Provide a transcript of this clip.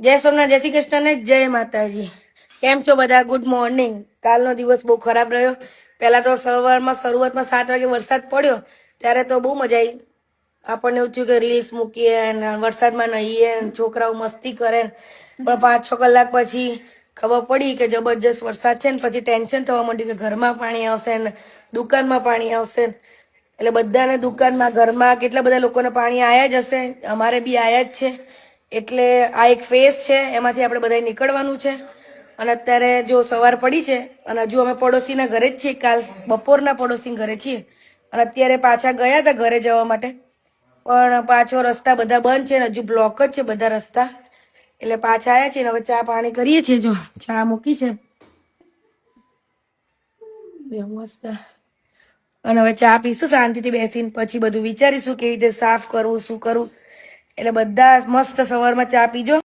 જય સોમનાથ, જય શ્રી કૃષ્ણ ને જય માતાજી। કેમ છો બધા? Good morning. કાલનો દિવસ બહુ ખરાબ રહ્યો। પહેલા તો સવારમાં શરૂઆતમાં 7 વાગે વરસાદ પડ્યો ત્યારે તો બહુ મજા આવી। આપણને એવું થયું કે રીલ્સ મૂકીએ ને વરસાદમાં નહીએ ને છોકરાઓ મસ્તી કરે ને, પણ 5-6 કલાક પછી ખબર પડી કે જબરજસ્ત વરસાદ છે ને પછી ટેન્શન થવા માંડ્યું કે ઘરમાં પાણી આવશે ને દુકાનમાં પાણી આવશે। એટલે બધાને દુકાનમાં ઘરમાં કેટલા બધા લોકોને પાણી આયા જ હશે, અમારે બી આયા જ છે। એટલે આ એક ફેઝ છે, એમાંથી આપણે બધાએ નીકળવાનું છે। અને અત્યારે જો સવાર પડી છે અને હજુ અમે પડોશીના ઘરે જ છીએ, કાલ બપોરના પડોશી ઘરે છીએ અને અત્યારે પાછા ગયા હતા ઘરે જવા માટે, પણ પાછો રસ્તા બધા બંધ છે ને હજુ બ્લોક જ છે બધા રસ્તા। એટલે પાછા આવ્યા છીએ ને હવે ચા પાણી કરીએ છીએ। જો ચા મૂકી છે મસ્ત, અને હવે ચા પીશું શાંતિથી બેસીને, પછી બધું વિચારીશું કેવી રીતે સાફ કરવું, શું કરવું। એટલે બધા મસ્ત સવારમાં ચા પીજો।